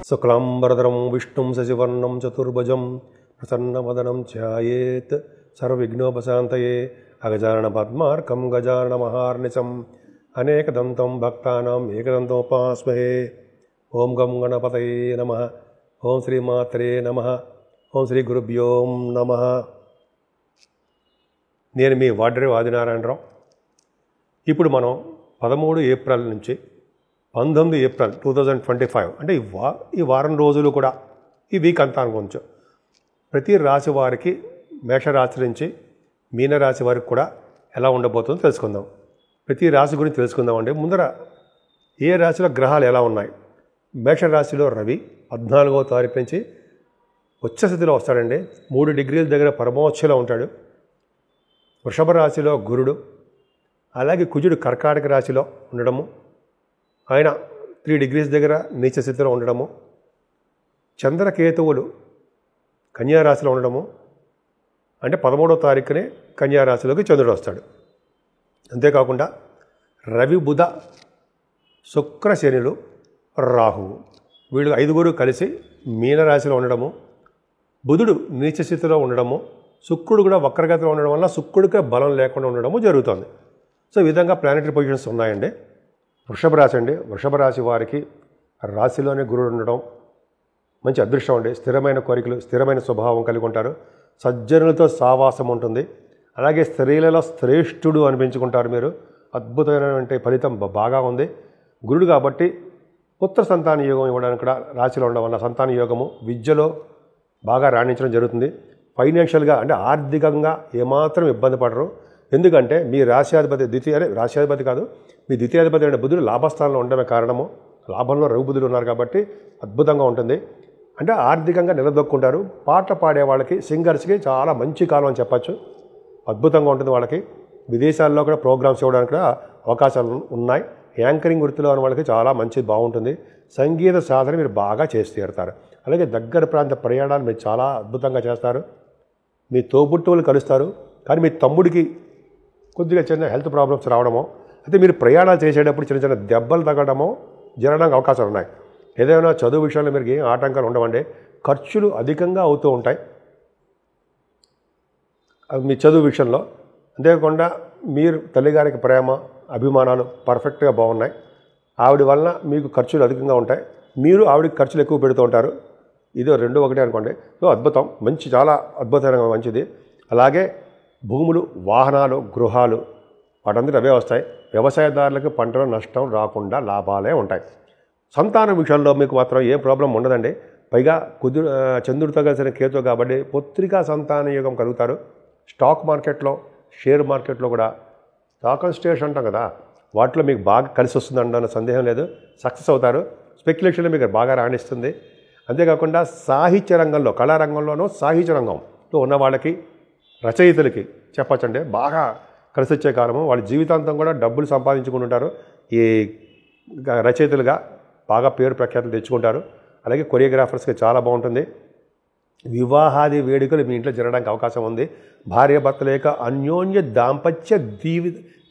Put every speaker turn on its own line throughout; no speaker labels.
శుక్లాంబరధరం విష్ణుం శశివర్ణం చతుర్భుజం ప్రసన్నవదనం ధ్యాయేత్ సర్వవిఘ్నోపశాంతయే అగజానన పద్మార్కం గజానన మహార్నిశం అనేకదంతం భక్తానాం ఏకదంతోపాస్మహే. ఓం గం గణపతయే నమః. ఓం శ్రీమాత్రే నమః. ఓం శ్రీ గురుభ్యో నమః. నేను మీ వాడ్రే ఆదినారాయణరావు. ఇప్పుడు మనం 13 ఏప్రిల్ నుంచి 19 ఏప్రిల్ 2025 అంటే ఈ వారం రోజులు కూడా ఈ వీక్ అంతా అనుకోవచ్చు. ప్రతి రాశి వారికి మేషరాశి నుంచి మీనరాశి వారికి కూడా ఎలా ఉండబోతుందో తెలుసుకుందాం. ప్రతి రాశి గురించి తెలుసుకుందాం. అంటే ముందర ఏ రాశిలో గ్రహాలు ఎలా ఉన్నాయి. మేషరాశిలో రవి 14వ తారీఖు నుంచి ఉచ్చస్థితిలో వస్తాడండి. 3 డిగ్రీల దగ్గర పరమోచ్చలో ఉంటాడు. వృషభ రాశిలో గురుడు, అలాగే కుజుడు కర్కాటక రాశిలో ఉండడము, ఆయన 3 డిగ్రీస్ దగ్గర నీచ స్థితిలో ఉండడము, చంద్రకేతువులు కన్యారాశిలో ఉండడము, అంటే 13వ తారీఖునే కన్యారాశిలోకి చంద్రుడు వస్తాడు. అంతేకాకుండా రవి, బుధ, శుక్ర, శనులు, రాహువు వీళ్ళు 5 కలిసి మీనరాశిలో ఉండడము, బుధుడు నీచ స్థితిలో ఉండడము, శుక్రుడు కూడా వక్రగతిలో ఉండడం వల్ల శుక్రుడికే బలం లేకుండా ఉండడము జరుగుతుంది. సో ఈ విధంగా ప్లానెటరీ పొజిషన్స్ ఉన్నాయండి. వృషభ రాశి అండి, వృషభ రాశి వారికి రాశిలోనే గురుడు ఉండడం మంచి అదృష్టం అండి. స్థిరమైన కోరికలు, స్థిరమైన స్వభావం కలిగి ఉంటారు. సజ్జనులతో సావాసం ఉంటుంది. అలాగే స్త్రీలలో శ్రేష్ఠుడు అనిపించుకుంటారు మీరు. అద్భుతమైనటువంటి ఫలితం బాగా ఉంది. గురుడు కాబట్టి పుత్ర సంతాన యోగం ఇవ్వడానికి కూడా రాశిలో ఉండడం వల్ల సంతాన యోగము, విద్యలో బాగా రాణించడం జరుగుతుంది. ఫైనాన్షియల్గా అంటే ఆర్థికంగా ఏమాత్రం ఇబ్బంది పడరు. ఎందుకంటే మీ రాశ్యాధిపతి రాశ్యాధిపతి కాదు, మీ ద్వితీయాధిపతి అంటే బుధుడు లాభస్థానంలో ఉండడమే కారణము. లాభంలో రవి బుధుడు ఉన్నారు కాబట్టి అద్భుతంగా ఉంటుంది. అంటే ఆర్థికంగా నిలదొక్కుంటారు. పాటలు పాడే వాళ్ళకి, సింగర్స్కి చాలా మంచి కాలం అని చెప్పచ్చు. అద్భుతంగా ఉంటుంది వాళ్ళకి. విదేశాల్లో కూడా ప్రోగ్రామ్స్ ఇవ్వడానికి కూడా అవకాశాలు ఉన్నాయి. యాంకరింగ్ వృత్తిలో ఉన్న వాళ్ళకి చాలా మంచి బాగుంటుంది. సంగీత సాధన మీరు బాగా చేసి తీరుతారు. అలాగే దగ్గర ప్రాంత ప్రయాణాలు మీరు చాలా అద్భుతంగా చేస్తారు. మీ తోబుట్టువులు కలుస్తారు. కానీ మీ తమ్ముడికి కొద్దిగా చిన్న హెల్త్ ప్రాబ్లమ్స్ రావడమో, అయితే మీరు ప్రయాణాలు చేసేటప్పుడు చిన్న చిన్న దెబ్బలు తగ్గడమో జరగడానికి అవకాశాలు ఉన్నాయి. ఏదైనా చదువు విషయంలో మీరు ఏం ఆటంకాలు ఉండవండి. ఖర్చులు అధికంగా అవుతూ ఉంటాయి మీ చదువు విషయంలో. అంతేకాకుండా మీరు తల్లిగారికి ప్రేమ, అభిమానాలు పర్ఫెక్ట్గా బాగున్నాయి. ఆవిడ వలన మీకు ఖర్చులు అధికంగా ఉంటాయి. మీరు ఆవిడకి ఖర్చులు ఎక్కువ పెడుతూ ఉంటారు. ఇదో 2 ఒకటే అనుకోండి. సో అద్భుతం, మంచి, చాలా అద్భుతంగా మంచిది. అలాగే భూములు, వాహనాలు, గృహాలు వాటందరూ అవే వస్తాయి. వ్యవసాయదారులకు పంటలో నష్టం రాకుండా లాభాలే ఉంటాయి. సంతానం విషయంలో మీకు మాత్రం ఏ ప్రాబ్లం ఉండదండి. పైగా చంద్రుడితో కలిసిన కేతు కాబట్టి పుత్రికా సంతాన యోగం కలుగుతారు. స్టాక్ మార్కెట్లో, షేర్ మార్కెట్లో కూడా స్టాక్ అండ్ స్టేట్స్ అంటాం కదా, వాటిలో మీకు బాగా కలిసి వస్తుందన్న సందేహం లేదు. సక్సెస్ అవుతారు. స్పెక్యులేషన్లో మీకు బాగా రాణిస్తుంది. అంతేకాకుండా సాహిత్య రంగంలో, కళారంగంలోనూ సాహిత్య రంగంలో ఉన్న వాళ్ళకి, రచయితలకి చెప్పచ్చండి బాగా కలిసి వచ్చే కాలము. వాళ్ళ జీవితాంతం కూడా డబ్బులు సంపాదించుకుంటుంటారు. ఈ రచయితలుగా బాగా పేరు ప్రఖ్యాతులు తెచ్చుకుంటారు. అలాగే కొరియోగ్రాఫర్స్కి చాలా బాగుంటుంది. వివాహాది వేడుకలు మీ ఇంట్లో జరగడానికి అవకాశం ఉంది. భార్యాభర్తల యొక్క అన్యోన్య దాంపత్య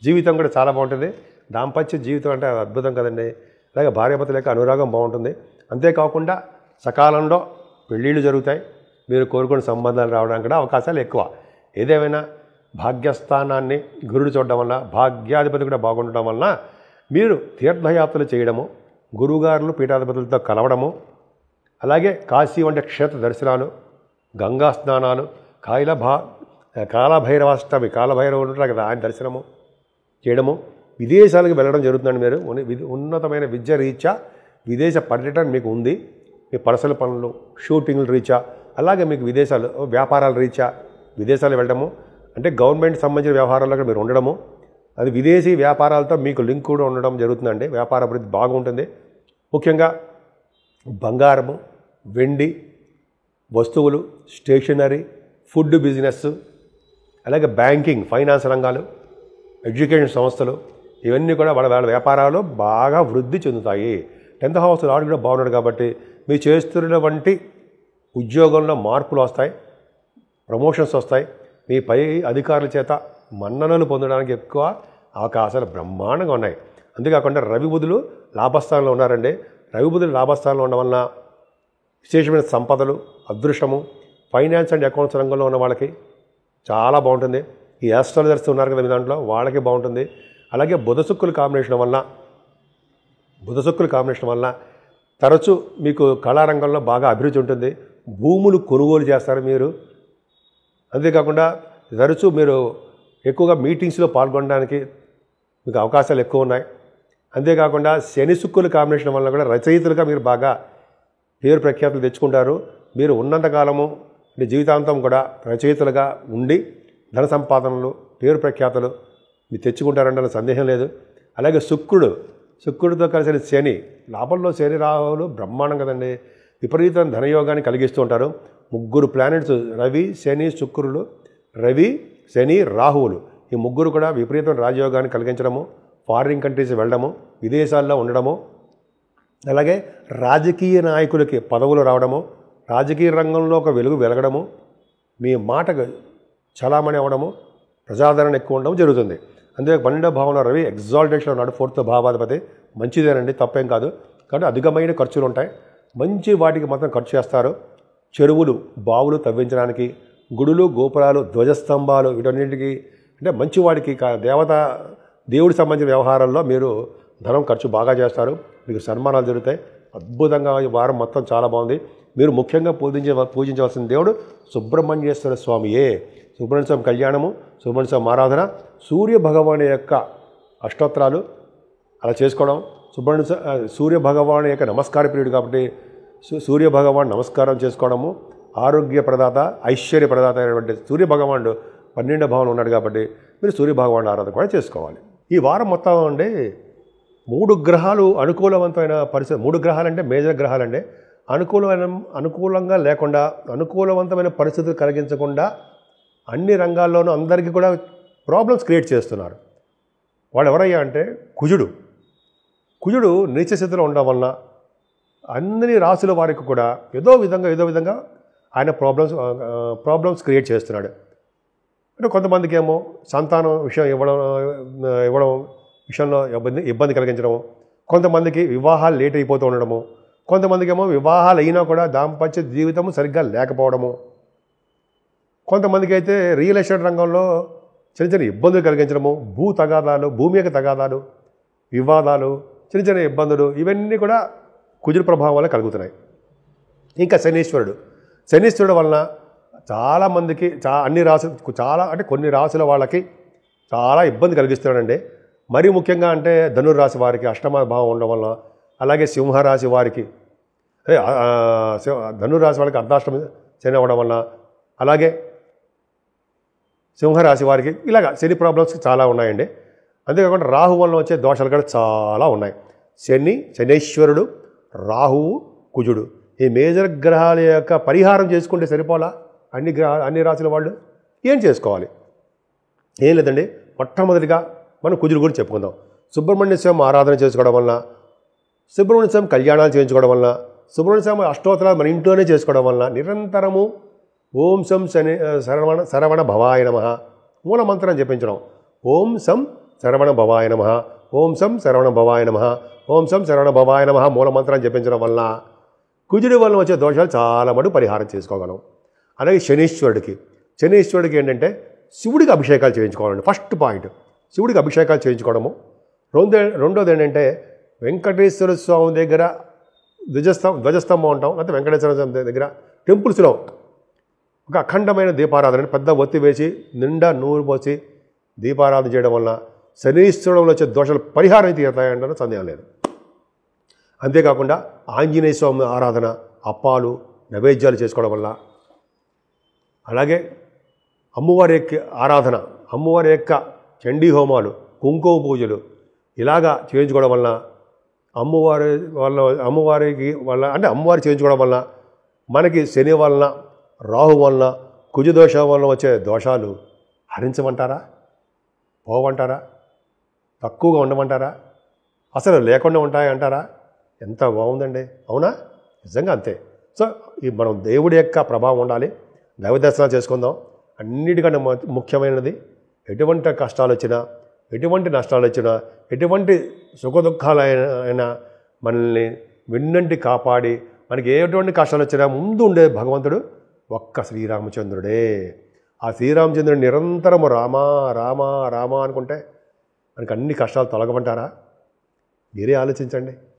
జీవితం కూడా చాలా బాగుంటుంది. దాంపత్య జీవితం అంటే అద్భుతం కదండి. అలాగే భార్యాభర్తల యొక్క అనురాగం బాగుంటుంది. అంతేకాకుండా సకాలంలో పెళ్ళిళ్ళు జరుగుతాయి. మీరు కోరుకున్న సంబంధాలు రావడానికి కూడా అవకాశాలు ఎక్కువ. ఏదేమైనా భాగ్యస్థానాన్ని గురుడు చూడడం వల్ల, భాగ్యాధిపతి కూడా బాగుండడం వలన మీరు తీర్థయాత్రలు చేయడము, గురువుగారులు పీఠాధిపతులతో కలవడము, అలాగే కాశీ వంటి క్షేత్ర దర్శనాలు, గంగా స్నానాలు, కాలభైరవాష్టమి, కాలభైరవుడు ఉంటారు కదా, ఆయన దర్శనము చేయడము, విదేశాలకు వెళ్ళడం జరుగుతుందండి. మీరు ఉన్నతమైన విద్య రీత్యా విదేశ పర్యటన మీకు ఉంది. మీ పర్సనల్ పనులు, షూటింగ్లు రీత్యా, అలాగే మీకు విదేశాలు, వ్యాపారాల రీత్యా విదేశాలు వెళ్ళడము, అంటే గవర్నమెంట్ సంబంధించిన వ్యవహారాల్లో మీరు ఉండడము, అది విదేశీ వ్యాపారాలతో మీకు లింక్ కూడా ఉండడం జరుగుతుందండి. వ్యాపార అభివృద్ధి బాగుంటుంది. ముఖ్యంగా బంగారము, వెండి వస్తువులు, స్టేషనరీ, ఫుడ్ బిజినెస్, అలాగే బ్యాంకింగ్, ఫైనాన్స్ రంగాలు, ఎడ్యుకేషన్ సంస్థలు, ఇవన్నీ కూడా వాళ్ళ వ్యాపారాలు బాగా వృద్ధి చెందుతాయి. 10th హౌస్ లార్డ్ కూడా బాగున్నాడు కాబట్టి మీరు చేస్తున్నటువంటి ఉద్యోగంలో మార్పులు వస్తాయి, ప్రమోషన్స్ వస్తాయి. మీ పై అధికారుల చేత మన్ననలు పొందడానికి ఎక్కువ అవకాశాలు బ్రహ్మాండంగా ఉన్నాయి. అంతేకాకుండా రవి బుధులు లాభస్థానంలో ఉన్నారండి. రవి బుధులు లాభస్థానంలో ఉండడం వలన విశేషమైన సంపదలు, అదృష్టము, ఫైనాన్స్ అండ్ అకౌంట్స్ రంగంలో ఉన్న వాళ్ళకి చాలా బాగుంటుంది. ఈ ఆస్ట్రాలజర్స్ ఉన్నారు కదా మీ దాంట్లో, వాళ్ళకి బాగుంటుంది. అలాగే బుధ శుక్రుల కాంబినేషన్ వల్ల తరచూ మీకు కళారంగంలో బాగా అభిరుచి ఉంటుంది. భూములు కొనుగోలు చేస్తారు మీరు. అంతేకాకుండా తరచూ మీరు ఎక్కువగా మీటింగ్స్లో పాల్గొనడానికి మీకు అవకాశాలు ఎక్కువ ఉన్నాయి. అంతేకాకుండా శని శుక్రుల కాంబినేషన్ వల్ల కూడా రచయితలుగా మీరు బాగా పేరు ప్రఖ్యాతులు తెచ్చుకుంటారు. మీరు ఉన్నంతకాలము మీ జీవితాంతం కూడా రచయితలుగా ఉండి ధన సంపాదనలు, పేరు ప్రఖ్యాతులు మీరు తెచ్చుకుంటారంటే సందేహం లేదు. అలాగే శుక్రుడితో కలిసిన శని, లాభంలో శని రాహువులు బ్రహ్మాండం కదండి, విపరీతమైన ధనయోగాన్ని కలిగిస్తూ ఉంటారు. 3 ప్లానెట్స్ రవి, శని, రాహువులు, ఈ 3 కూడా విపరీతమైన రాజయోగాన్ని కలిగించడము, ఫారిన్ కంట్రీస్ వెళ్ళడము, విదేశాల్లో ఉండడము, అలాగే రాజకీయ నాయకులకి పదవులు రావడము, రాజకీయ రంగంలో ఒక వెలుగు వెలగడము, మీ మాటకు చలామణి అవ్వడము, ప్రజాదరణ ఎక్కువ ఉండడం జరుగుతుంది. అంతే 12వ భావంలో రవి ఎగ్జాల్టేషన్ ఉన్నాడు, 4th భావాధిపతి. మంచిదేనండి, తప్పేం కాదు. కాబట్టి అధికమైన ఖర్చులు ఉంటాయి. మంచి వాటికి మాత్రం ఖర్చు చేస్తారు. చెరువులు, బావులు తవ్వించడానికి, గుడులు, గోపురాలు, ధ్వజస్తంభాలు, వీటన్నింటికి అంటే మంచి వాటికి దేవుడికి సంబంధించిన వ్యవహారాల్లో మీరు ధనం ఖర్చు బాగా చేస్తారు. మీకు సన్మానాలు జరుగుతాయి. అద్భుతంగా ఈ వారం మొత్తం చాలా బాగుంది. మీరు ముఖ్యంగా పూజించవలసిన దేవుడు సుబ్రహ్మణ్యేశ్వర స్వామియే. సుబ్రహ్మణ్య స్వామి కళ్యాణము, సుబ్రహ్మణ్య స్వామి ఆరాధన, సూర్య భగవాను యొక్క అష్టోత్తరాలు అలా చేసుకోవడం. సూర్య భగవాను యొక్క నమస్కార ప్రియుడు కాబట్టి సూర్య భగవాన్ నమస్కారం చేసుకోవడము, ఆరోగ్య ప్రదాత, ఐశ్వర్య ప్రదాత అయినటువంటి సూర్య భగవానుడు 12వ భావంలో ఉన్నాడు కాబట్టి మీరు సూర్య భగవాను ఆరాధన కూడా చేసుకోవాలి. ఈ వారం మొత్తం అండి 3 గ్రహాలు అనుకూలవంతమైన పరిస్థితి. 3 గ్రహాలంటే మేజర్ గ్రహాలంటే అనుకూలంగా లేకుండా, అనుకూలవంతమైన పరిస్థితులు కలిగించకుండా అన్ని రంగాల్లోనూ అందరికీ కూడా ప్రాబ్లమ్స్ క్రియేట్ చేస్తున్నారు. వాళ్ళు ఎవరయ్యా అంటే కుజుడు నీచ స్థితిలో ఉండడం వలన అన్ని రాశుల వారికి కూడా ఏదో విధంగా ఆయన ప్రాబ్లమ్స్ క్రియేట్ చేస్తున్నాడు. అంటే కొంతమందికి ఏమో సంతానం విషయం ఇవ్వడం విషయంలో ఇబ్బంది కలిగించడం, కొంతమందికి వివాహాలు లేట్ అయిపోతూ ఉండడము, కొంతమందికి ఏమో వివాహాలు అయినా కూడా దాంపత్య జీవితము సరిగ్గా లేకపోవడము, కొంతమందికి అయితే రియల్ ఎస్టేట్ రంగంలో చిన్న ఇబ్బందులు కలిగించడము, భూమి యొక్క తగాదాలు, వివాదాలు, చిన్న ఇబ్బందులు, ఇవన్నీ కూడా కుజుడు ప్రభావం వల్ల కలుగుతున్నాయి. ఇంకా శనీశ్వరుడు వలన చాలామందికి అన్ని రాశులు అంటే కొన్ని రాశుల వాళ్ళకి చాలా ఇబ్బంది కలిగిస్తున్నాడండి. మరీ ముఖ్యంగా అంటే ధనుర్రాశి వారికి అష్టమ భావం ఉండడం వలన, అలాగే సింహరాశి వారికి ధనుర్రాశి వాళ్ళకి అర్ధాష్టమి శని అవ్వడం వలన, అలాగే సింహరాశి వారికి ఇలాగ శని ప్రాబ్లమ్స్ చాలా ఉన్నాయండి. అంతేకాకుండా రాహు వలన వచ్చే దోషాలు కూడా చాలా ఉన్నాయి. శనీశ్వరుడు, రాహువు, కుజుడు, ఈ మేజర్ గ్రహాల యొక్క పరిహారం చేసుకుంటే సరిపోలా అన్ని రాశుల వాళ్ళు ఏం చేసుకోవాలి? ఏం లేదండి, మొట్టమొదటిగా మనం కుజుడు గురించి చెప్పుకుందాం. సుబ్రహ్మణ్య స్వామి ఆరాధన చేసుకోవడం వలన, సుబ్రహ్మణ్య స్వామి కళ్యాణాలు చేయించుకోవడం వలన, సుబ్రహ్మణ్య స్వామి అష్టోత్తరాలు మన ఇంట్లోనే చేసుకోవడం వలన నిరంతరము ఓం సం శరవణ భవాయ నమః మూల మంత్రం జపించడం. ఓం సం శరవణ భవాయ నమః, ఓం సం శరవణ భవాయ నమః, ఓం సం శరవణ భవాయ నమః మూల మంత్రాన్ని జపించడం వలన కుజుడి వలన వచ్చే దోషాలు చాలా మటుకు పరిహారం చేసుకోగలం. అలాగే శనీశ్వరుడికి ఏంటంటే శివుడికి అభిషేకాలు చేయించుకోవాలండి. ఫస్ట్ పాయింట్ శివుడికి అభిషేకాలు చేయించుకోవడము. రెండోది ఏంటంటే వెంకటేశ్వర స్వామి దగ్గర ధ్వజస్తంభం ఉంటాం, లేకపోతే వెంకటేశ్వర స్వామి దగ్గర టెంపుల్స్లో ఒక అఖండమైన దీపారాధన, పెద్ద ఒత్తి వేసి నిండా నూనె పోసి దీపారాధన చేయడం వలన శనీశ్వరంలో వచ్చే దోషాలు పరిహారం తీరుతాయంటే సందేహం లేదు. అంతేకాకుండా ఆంజనేయ స్వామి ఆరాధన, అప్పాలు, నైవేద్యాలు చేసుకోవడం వల్ల, అలాగే అమ్మవారి యొక్క ఆరాధన, అమ్మవారి యొక్క చండీ హోమాలు, కుంకుమ పూజలు ఇలాగా చేయించుకోవడం వలన అమ్మవారి చేయించుకోవడం వలన మనకి శని వలన, రాహు వలన, కుజదోషం వలన వచ్చే దోషాలు హరించమంటారా? పోవంటారా? తక్కువగా ఉండమంటారా? అసలు లేకుండా ఉంటాయంటారా? ఎంత బాగుందండి, అవునా? నిజంగా అంతే. సో మనం దేవుడి యొక్క ప్రభావం ఉండాలి. దైవ దర్శనాలు చేసుకుందాం. అన్నిటికన్నా ముఖ్యమైనది ఎటువంటి కష్టాలు వచ్చినా, ఎటువంటి నష్టాలు వచ్చినా, ఎటువంటి సుఖదుఖాలైనా మనల్ని వెన్నంటి కాపాడి మనకి ఎటువంటి కష్టాలు వచ్చినా ముందు ఉండే భగవంతుడు ఒక్క శ్రీరామచంద్రుడే. ఆ శ్రీరామచంద్రుడు నిరంతరము రామా రామా రామా అనుకుంటే మనకు అన్ని కష్టాలు తొలగమంటారా? మీరే ఆలోచించండి.